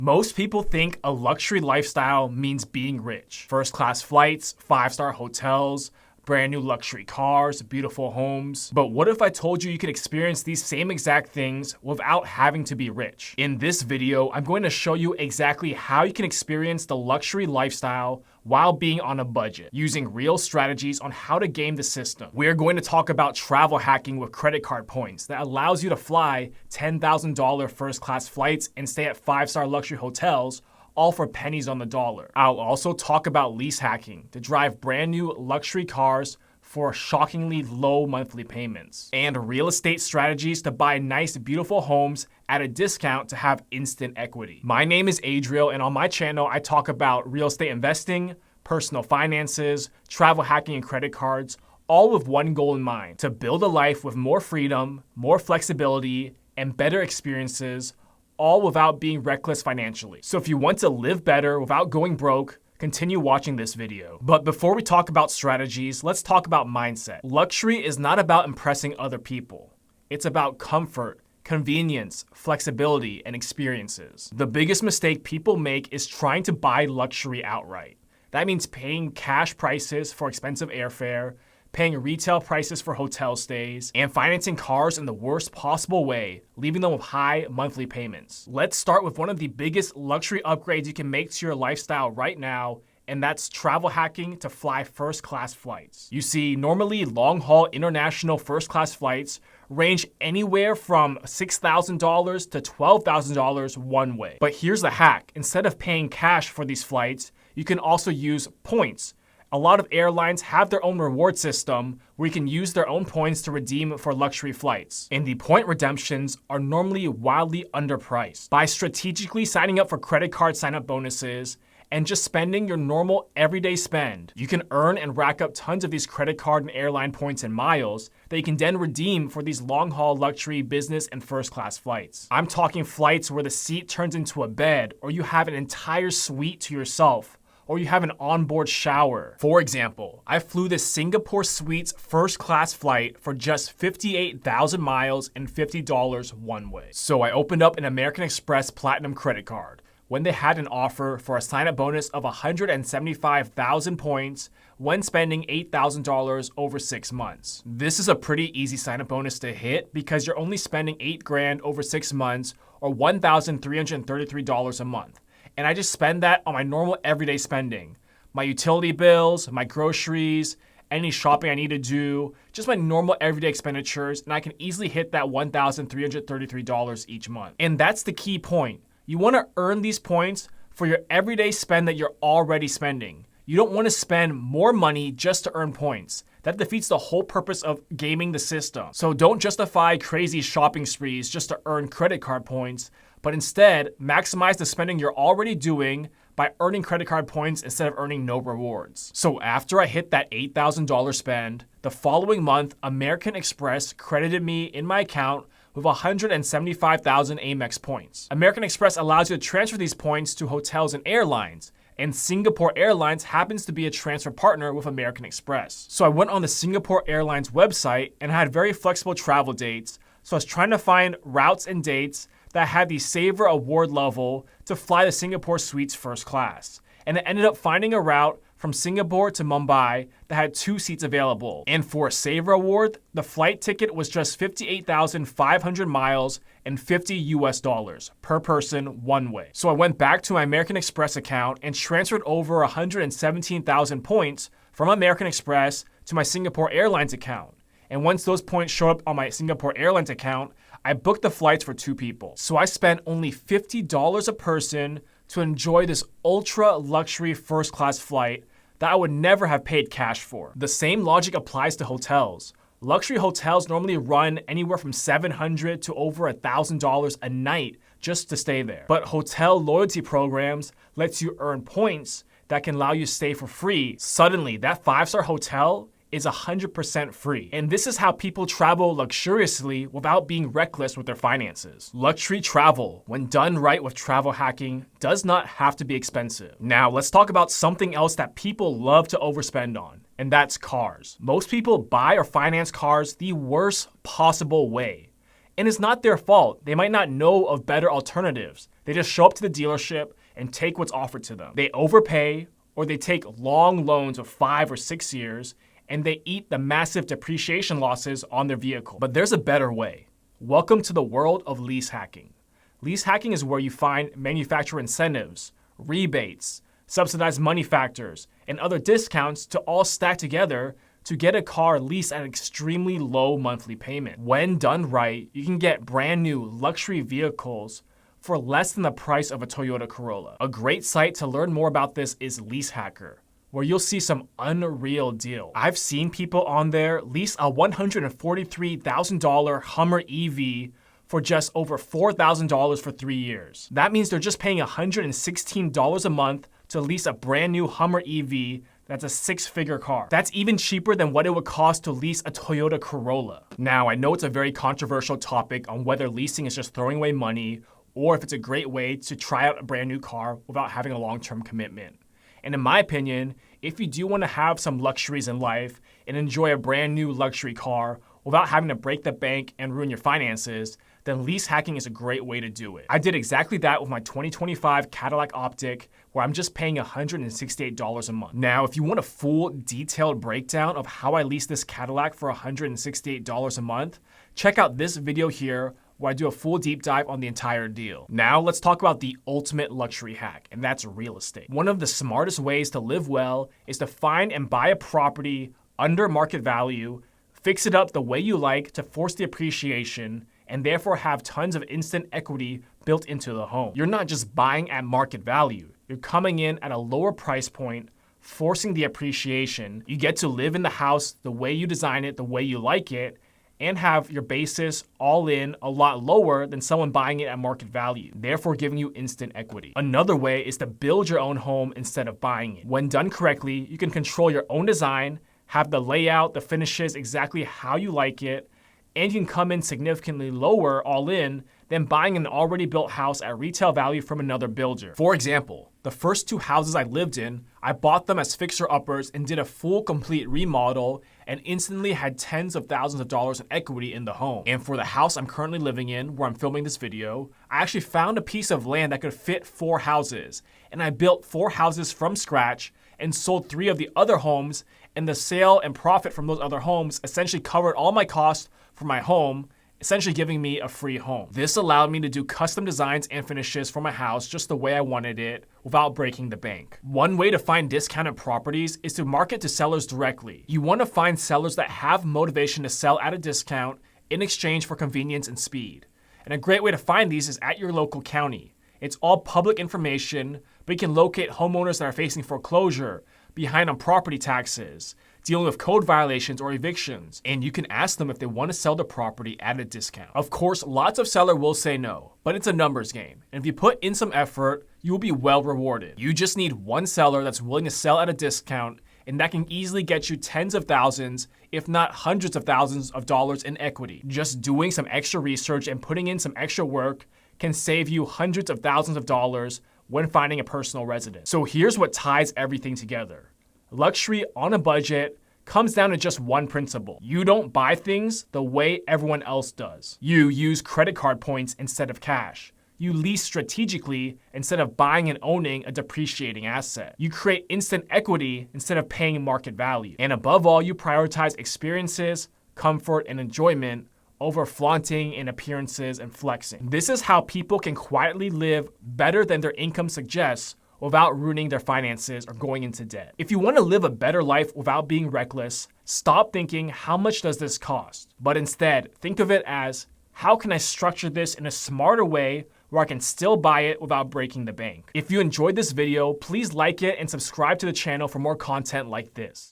Most people think a luxury lifestyle means being rich. First-class flights, 5-star hotels, brand new luxury cars, beautiful homes. But what if I told you you could experience these same exact things without having to be rich? In this video, I'm going to show you exactly how you can experience the luxury lifestyle while being on a budget, using real strategies on how to game the system. We're going to talk about travel hacking with credit card points that allows you to fly $10,000 first-class flights and stay at 5-star luxury hotels, all for pennies on the dollar. I'll also talk about lease hacking to drive brand new luxury cars for shockingly low monthly payments, and real estate strategies to buy nice, beautiful homes at a discount to have instant equity. My name is Adriel, and on my channel, I talk about real estate investing, personal finances, travel hacking, and credit cards, all with one goal in mind: to build a life with more freedom, more flexibility, and better experiences, all without being reckless financially. So if you want to live better without going broke, continue watching this video. But before we talk about strategies, let's talk about mindset. Luxury is not about impressing other people. It's about comfort, convenience, flexibility, and experiences. The biggest mistake people make is trying to buy luxury outright. That means paying cash prices for expensive airfare, paying retail prices for hotel stays, and financing cars in the worst possible way, leaving them with high monthly payments. Let's start with one of the biggest luxury upgrades you can make to your lifestyle right now, and that's travel hacking to fly first-class flights. You see, normally long-haul international first-class flights range anywhere from $6,000 to $12,000 one way. But here's the hack. Instead of paying cash for these flights, you can also use points. A lot of airlines have their own reward system where you can use their own points to redeem for luxury flights. And the point redemptions are normally wildly underpriced. By strategically signing up for credit card sign-up bonuses and just spending your normal everyday spend, you can earn and rack up tons of these credit card and airline points and miles that you can then redeem for these long-haul luxury business and first-class flights. I'm talking flights where the seat turns into a bed, or you have an entire suite to yourself, or you have an onboard shower. For example, I flew the Singapore Suites first-class flight for just 58,000 miles and $50 one way. So I opened up an American Express Platinum credit card when they had an offer for a sign-up bonus of 175,000 points when spending $8,000 over 6 months. This is a pretty easy sign-up bonus to hit because you're only spending $8,000 over 6 months, or $1,333 a month. And I just spend that on my normal everyday spending. My utility bills, my groceries, any shopping I need to do, just my normal everyday expenditures, and I can easily hit that $1,333 each month. And that's the key point. You want to earn these points for your everyday spend that you're already spending. You don't want to spend more money just to earn points. That defeats the whole purpose of gaming the system. So don't justify crazy shopping sprees just to earn credit card points, but instead maximize the spending you're already doing by earning credit card points instead of earning no rewards. So after I hit that $8,000 spend, the following month, American Express credited me in my account with 175,000 Amex points. American Express allows you to transfer these points to hotels and airlines, and Singapore Airlines happens to be a transfer partner with American Express. So I went on the Singapore Airlines website and had very flexible travel dates, so I was trying to find routes and dates that had the Saver Award level to fly the Singapore Suites first class. And I ended up finding a route from Singapore to Mumbai that had 2 seats available. And for a Saver Award, the flight ticket was just 58,500 miles and $50 per person one way. So I went back to my American Express account and transferred over 117,000 points from American Express to my Singapore Airlines account. And once those points showed up on my Singapore Airlines account, I booked the flights for 2 people. So I spent only $50 a person to enjoy this ultra luxury first class flight that I would never have paid cash for. The same logic applies to hotels. Luxury hotels normally run anywhere from $700 to over $1,000 a night just to stay there. But hotel loyalty programs lets you earn points that can allow you to stay for free. Suddenly, that 5-star hotel is 100% free. And this is how people travel luxuriously without being reckless with their finances. Luxury travel, when done right with travel hacking, does not have to be expensive. Now, let's talk about something else that people love to overspend on, and that's cars. Most people buy or finance cars the worst possible way. And it's not their fault. They might not know of better alternatives. They just show up to the dealership and take what's offered to them. They overpay, or they take long loans of 5 or 6 years, and they eat the massive depreciation losses on their vehicle. But there's a better way. Welcome to the world of lease hacking. Lease hacking is where you find manufacturer incentives, rebates, subsidized money factors, and other discounts to all stack together to get a car leased at an extremely low monthly payment. When done right, you can get brand new luxury vehicles for less than the price of a Toyota Corolla. A great site to learn more about this is Lease Hacker, where you'll see some unreal deals. I've seen people on there lease a $143,000 Hummer EV for just over $4,000 for 3 years. That means they're just paying $116 a month to lease a brand new Hummer EV that's a 6-figure car. That's even cheaper than what it would cost to lease a Toyota Corolla. Now, I know it's a very controversial topic on whether leasing is just throwing away money or if it's a great way to try out a brand new car without having a long-term commitment. And in my opinion, if you do want to have some luxuries in life and enjoy a brand new luxury car without having to break the bank and ruin your finances, then lease hacking is a great way to do it. I did exactly that with my 2025 Cadillac Optic, where I'm just paying $168 a month. Now, if you want a full detailed breakdown of how I leased this Cadillac for $168 a month, check out this video here where I do a full deep dive on the entire deal. Now, let's talk about the ultimate luxury hack, and that's real estate. One of the smartest ways to live well is to find and buy a property under market value, fix it up the way you like to force the appreciation, and therefore have tons of instant equity built into the home. You're not just buying at market value. You're coming in at a lower price point, forcing the appreciation. You get to live in the house the way you design it, the way you like it, and have your basis all in a lot lower than someone buying it at market value, therefore giving you instant equity. Another way is to build your own home instead of buying it. When done correctly, you can control your own design, have the layout, the finishes exactly how you like it, and you can come in significantly lower all in than buying an already built house at retail value from another builder. For example, the first 2 houses I lived in, I bought them as fixer-uppers and did a full complete remodel and instantly had tens of thousands of dollars in equity in the home. And for the house I'm currently living in, where I'm filming this video, I actually found a piece of land that could fit 4 houses. And I built 4 houses from scratch and sold 3 of the other homes, and the sale and profit from those other homes essentially covered all my costs for my home, essentially giving me a free home. This allowed me to do custom designs and finishes for my house just the way I wanted it without breaking the bank. One way to find discounted properties is to market to sellers directly. You want to find sellers that have motivation to sell at a discount in exchange for convenience and speed. And a great way to find these is at your local county. It's all public information, but you can locate homeowners that are facing foreclosure, behind on property taxes, dealing with code violations or evictions, and you can ask them if they want to sell the property at a discount. Of course, lots of sellers will say no, but it's a numbers game, and if you put in some effort, you will be well rewarded. You just need one seller that's willing to sell at a discount, and that can easily get you tens of thousands, if not hundreds of thousands of dollars in equity. Just doing some extra research and putting in some extra work can save you hundreds of thousands of dollars when finding a personal residence. So here's what ties everything together. Luxury on a budget comes down to just one principle. You don't buy things the way everyone else does. You use credit card points instead of cash. You lease strategically instead of buying and owning a depreciating asset. You create instant equity instead of paying market value. And above all, you prioritize experiences, comfort, and enjoyment over flaunting in appearances and flexing. This is how people can quietly live better than their income suggests without ruining their finances or going into debt. If you want to live a better life without being reckless, stop thinking, how much does this cost? But instead, think of it as, how can I structure this in a smarter way where I can still buy it without breaking the bank? If you enjoyed this video, please like it and subscribe to the channel for more content like this.